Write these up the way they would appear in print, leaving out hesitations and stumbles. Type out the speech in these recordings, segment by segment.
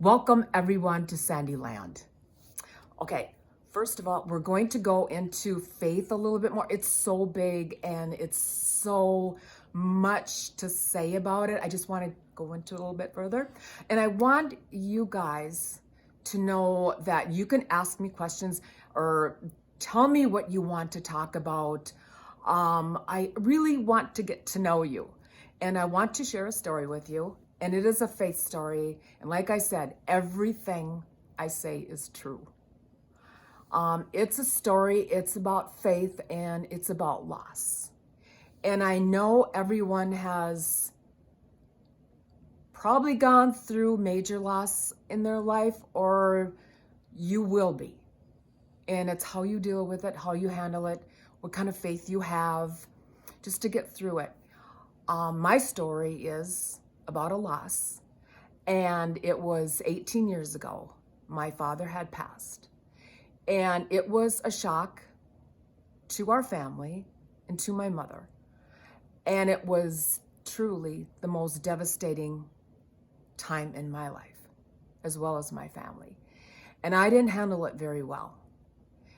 Welcome everyone to Sandyland. Okay, first of all, we're going to go into faith a little bit more. It's so big and it's so much to say about it. I just want to go into it a little bit further. And I want you guys to know that you can ask me questions or tell me what you want to talk about. I really want to get to know you, and I want to share a story with you. And it is a faith story. And like I said, everything I say is true. It's a story, it's about faith, and it's about loss. And I know everyone has probably gone through major loss in their life, or you will be. And it's how you deal with it, how you handle it, what kind of faith you have, just to get through it. My story is about a loss, and it was 18 years ago. My father had passed, and it was a shock to our family and to my mother, and it was truly the most devastating time in my life, as well as my family, and I didn't handle it very well.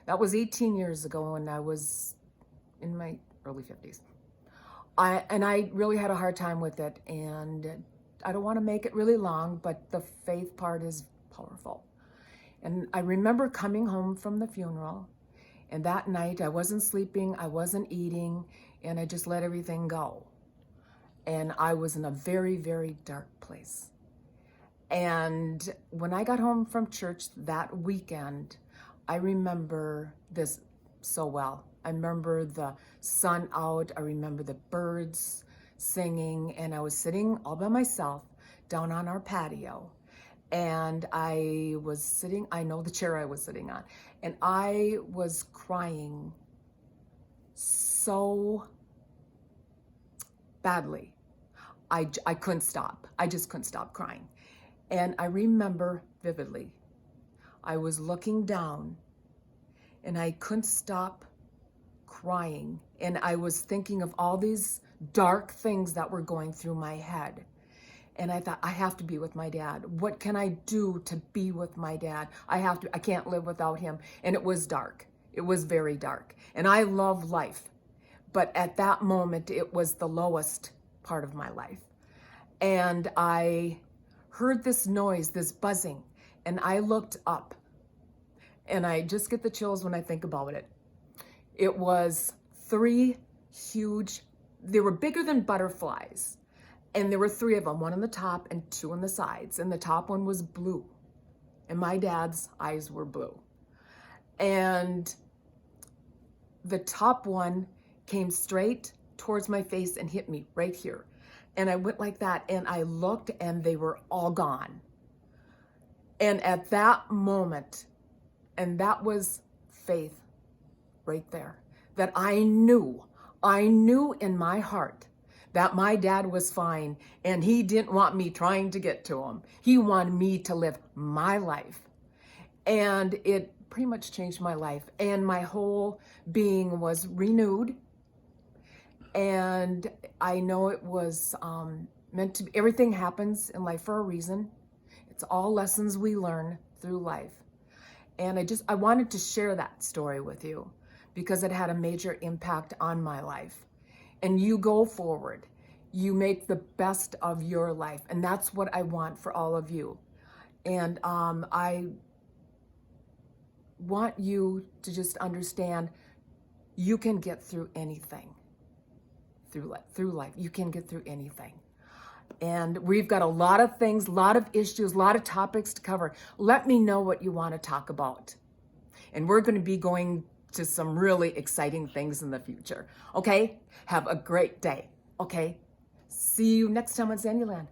That was 18 years ago, and I was in my early 50s. I really had a hard time with it, and I don't want to make it really long, but the faith part is powerful. And I remember coming home from the funeral, and that night I wasn't sleeping, I wasn't eating, and I just let everything go. And I was in a very, very dark place. And when I got home from church that weekend, I remember this so well. I remember the sun out, I remember the birds singing, and I was sitting all by myself down on our patio. And I was sitting, I know the chair I was sitting on, and I was crying so badly. I couldn't stop. I just couldn't stop crying. And I remember vividly, I was looking down and I couldn't stop crying. And I was thinking of all these dark things that were going through my head. And I thought, I have to be with my dad. What can I do to be with my dad? I can't live without him. And it was dark. It was very dark. And I love life. But at that moment, it was the lowest part of my life. And I heard this noise, this buzzing, and I looked up. And I just get the chills when I think about it. It was three huge, they were bigger than butterflies. And there were three of them, one on the top and two on the sides. And the top one was blue. And my dad's eyes were blue. And the top one came straight towards my face and hit me right here. And I went like that, and I looked, and they were all gone. And at that moment, and that was faith right there, that I knew in my heart that my dad was fine, and he didn't want me trying to get to him. He wanted me to live my life. And it pretty much changed my life, and my whole being was renewed. And I know it was meant to be. Everything happens in life for a reason. It's all lessons we learn through life. And I wanted to share that story with you because it had a major impact on my life. And you go forward. You make the best of your life. And that's what I want for all of you. And I want you to just understand you can get through anything. Through life, you can get through anything. And we've got a lot of things, a lot of issues, a lot of topics to cover. Let me know what you want to talk about. And we're going to be going to some really exciting things in the future. Okay? Have a great day. Okay? See you next time on Sandyland.